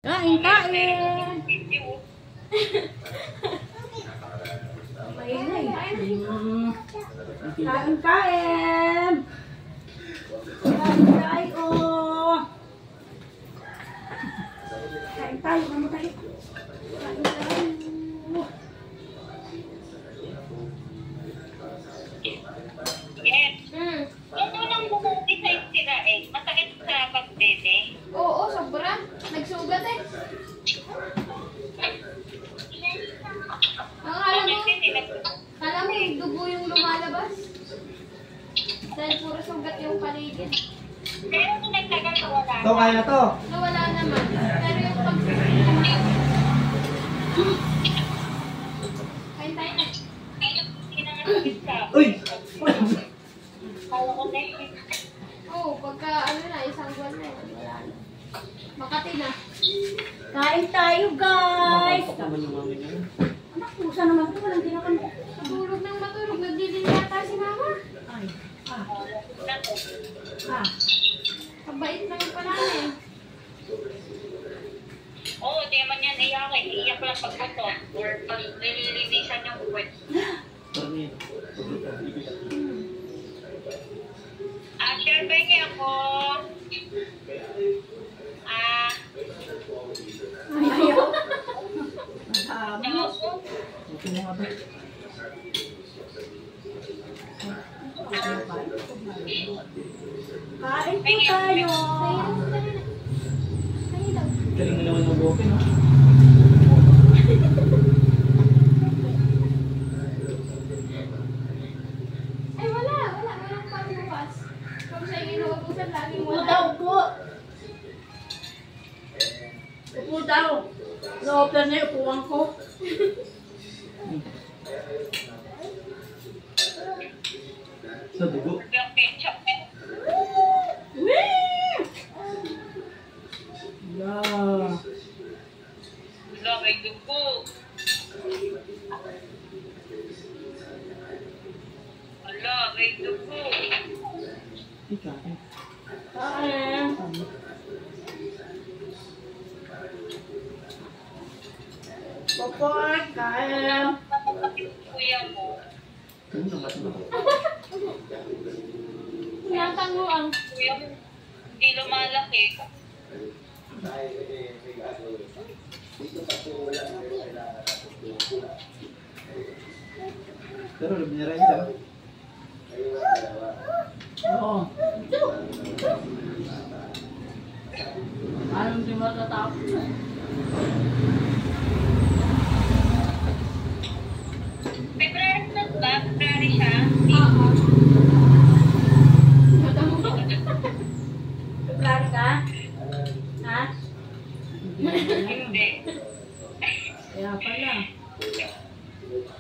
Kain, kain! Maingay. Kain, kain! Kain tayo! Kain tayo, ano tayo? Kain tayo! Yes. Ito lang bumuti sa sila eh. Masakit sa pagdede. Oo, sobra. Nagsugat eh. Ang alam mo yung dugo yung lumalabas. Dahil puro sugat yung paligid. Pero kung nagtagal na wala. Ito, kaya na to. Nawala naman. Pero yung pagsugat. Kain tayo na. Hindi na nga sakit sa. Uy! Kala ko na Oo, pagka ano na, isang buwan na. Wala na. Makati na. Kain tayo, guys! Makapak naman yung mami niya. Anak, pusa naman ito. Walang tinakan mo. Matulog ng matulog. Nagdidin yata si mama. Ay, na to. Kabait na yung panay. Oo, di man yan iyakin. Iyak lang pagbuto. Or pag nililinisan yung uwet. Tornil. Share pengi ako. ayaw. Ako. Okay na nga ba? Kain po tayo. Kain daw. Galing na naman ng buke, no? Ay, wala. Walang pangbukas. Kung siya yung inuubusan, laging Upo wala. daw, upo. Upo daw. No-open na yung upuan ko. Sa dugo. Yung ketchup eh. Wee! Yeah. Wala, may dugo. Wala, may dugo. Ika. Kain. Popot, kain. Kuya mo. Ano naman ito? Tinatanguan. Kuya mo. Hindi lumalaki. Pero binira niya. Oo. Anong di matatapos? February na ba? February siya? Oo. Matamo ko. February ka? Ha? Hindi. Kaya pala.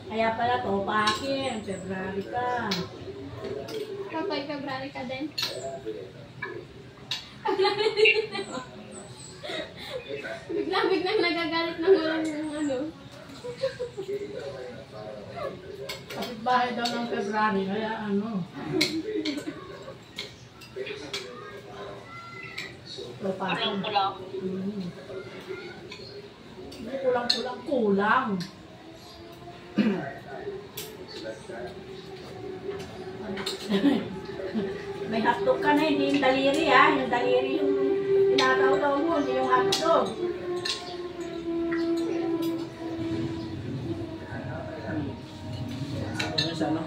Kaya pala to, pakin. February ka. Kapag February ka din. Biglang nagagalit ng walang ano. Kapitbahay daw ng February, kaya ano. To, pakin. Kulang-kulang. Hindi kulang. May hotdog ka na, hindi yung daliri ha. Yung daliri yung tinataw-taw mo, hindi yung hotdog. Ano sa ano?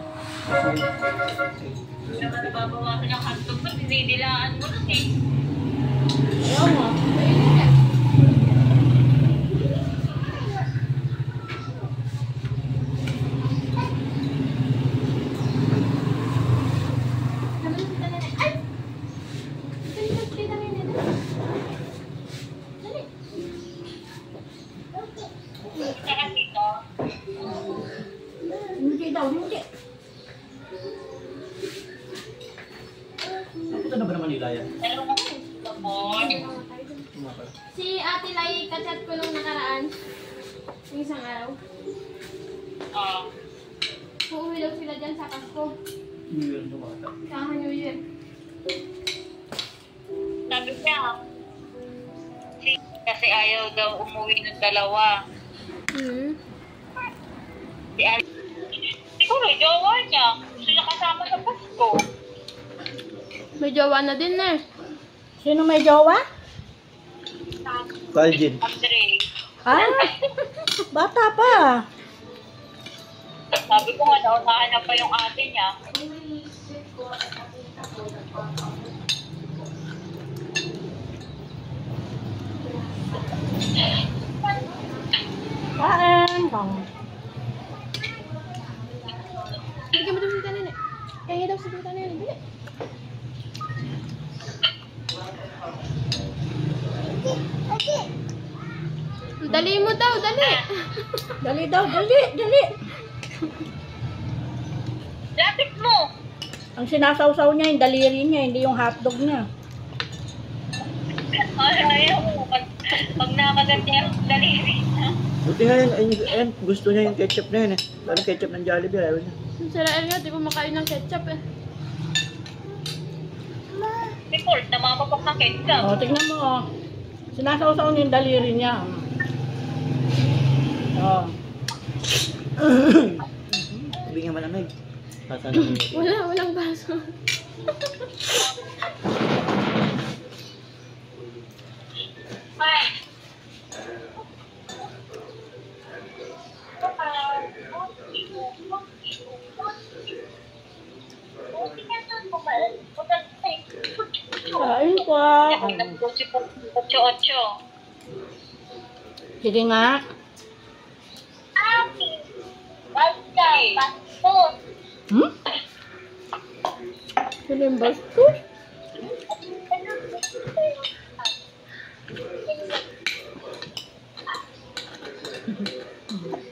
Naman nababawasan yung hotdog mo, dinidilaan mo nun eh. Ayaw mo. Mainit ka. Sabi ng tita Nenay, ay! Sabi ng tita Nenay, dali. Saka dito, Hindi daw, hindi. Napunta na ba naman nila yan? dalawang sabon. Tumapal. Si Ate Lai, kachat ko nung nakaraan. Yung isang araw. Oo. Uuwi daw sila dyan sa Pasko. New Year sa bata. Sa New Year. Sabi niya, si Kasi ayaw daw umuwi ng dalawa. Si Alicia, siguro jowa niya. Gusto niya kasama sa Pasko. May jowa na din eh. Sino may jowa? Kaljin. Andre. Ah, bata pa. Sabi ko nga, naunahan pa yung ate niya. Kain. Bigyan mo daw si Tita Nene. Kaya daw si Tita Nene. Dali. Dali mo daw, dali. Dali daw, dali, dali. Lapit mo! Ang sinasawsaw niya yung daliri niya, hindi yung hotdog niya. Ayaw mo. Pag nakagat niya yung daliri niya. Buti nga yun, gusto niya yung ketchup na yun eh. Lalo ketchup ng Jollibee, ayaw niya. Si Rael nga, di ko makain ng ketchup eh. Report, namapapak ng ketchup. O, tignan mo. Oh. Sinasawsaw niya yung daliri niya. Oh. Hindi nga malamig. Tatanong niya. Walang baso. Ay! Kain pa. Ocho-ocho. Sige nga. Hmm? Sino yung bastos?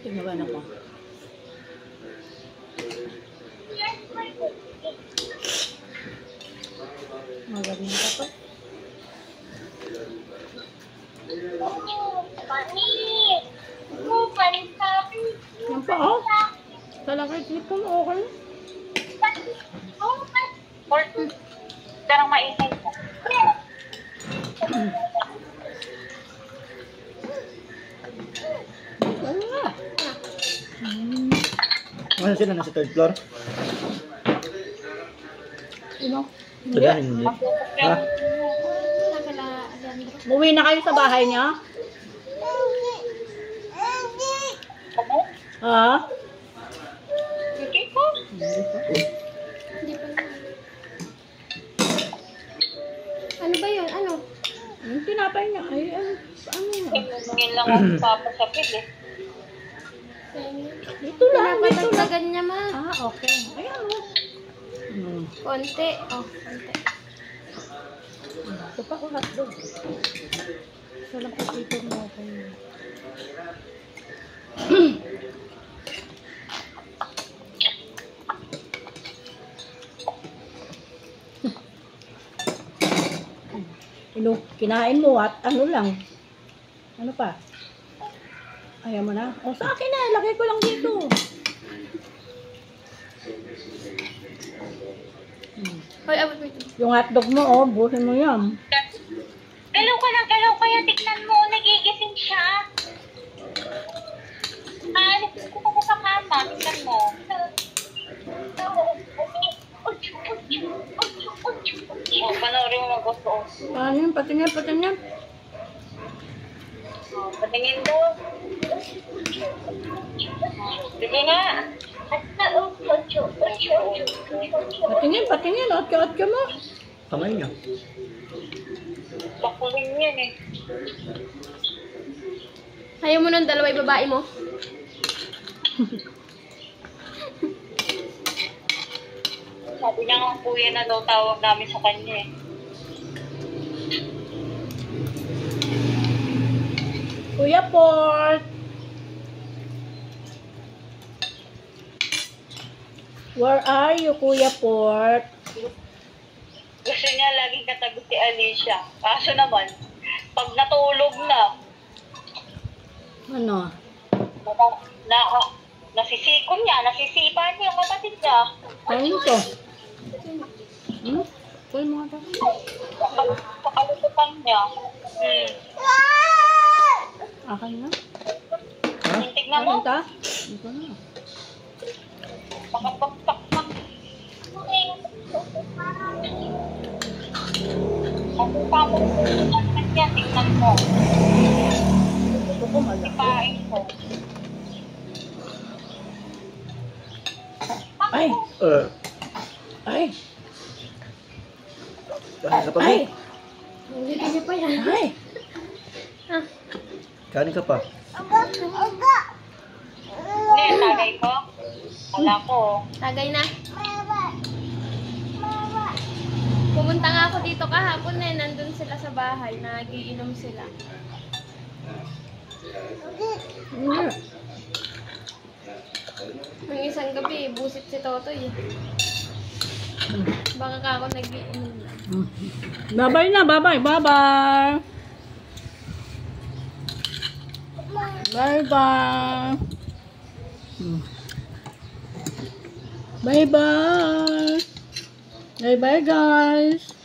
Tingnan ako. Magaling ka pa. Yan pa, oh. Talakay dito, okay. Darang maingay ka. Ano nga? Ano sila? Nasa third floor? Ano? Hindi. Hindi. Ha? Nakala, Alejandro. Umuwi na kayo sa bahay niya? Ha? Okay po. Hindi pa naman. Ano ba yun? Ano? Yung tinapay niya. Ay, ano? Ngayon lang ako papasapit eh. Dito lang, dito lang. Pinapadagdagan niya ma. Ah, okay. Ayan, oh. Konti. Oh, konti. Ito pa ko hotdog. Ito lang ko dito mo kayo. Kinain mo at ano lang. Ano pa? Ayaw mo na? O sa akin na, lagay ko lang dito. Hoy, abot mo ito. Yung hotdog mo, oh, buhin mo yan. Galaw ka ng galaw kaya tignan mo, nagigising siya. Alis ko pa sa kama, tignan mo. Oh, panoorin mo mag-gusto. Ano yun? Patingin, patingin. Oh, patingin daw. Sige nga. Patingin, patingin. Otyo-otyo mo. Kamay niya. Bakulin yan eh. Ayaw mo ng dalawa yung babae mo? Sabi niya nga kuya na daw tawag namin sa kanya eh. Kuya Port. Where are you, Kuya Port? Gusto niya laging katabi si Alicia. Kaso naman, pag natulog na, Ano? nasisikon niya, nasisipa niya yung kapatid niya. Ano to? Hmm? Kuya mo nga to. Pakalutupan niya. Akin na. Ha? Tignan mo. Akin ta? Ito na. Baka bagsak na. Ang tapos naman yan, tignan mo. Ito ko malaki. Ipain ko. Ay! Ay! Kanin ka pa, Ay! Vic. Hindi kasi pa yan. Ay! Kanin ka pa. Hindi, tagay ko. Wala ko. Tagay na. Pumunta nga ako dito kahapon eh. Nandun sila sa bahay. Nagiinom sila. Hindi. Nung isang gabi, busit si Totoy. Baka ka ako nagiinom na. Bye-bye na, bye-bye, bye-bye! Bye-bye! Bye-bye! Bye-bye, guys!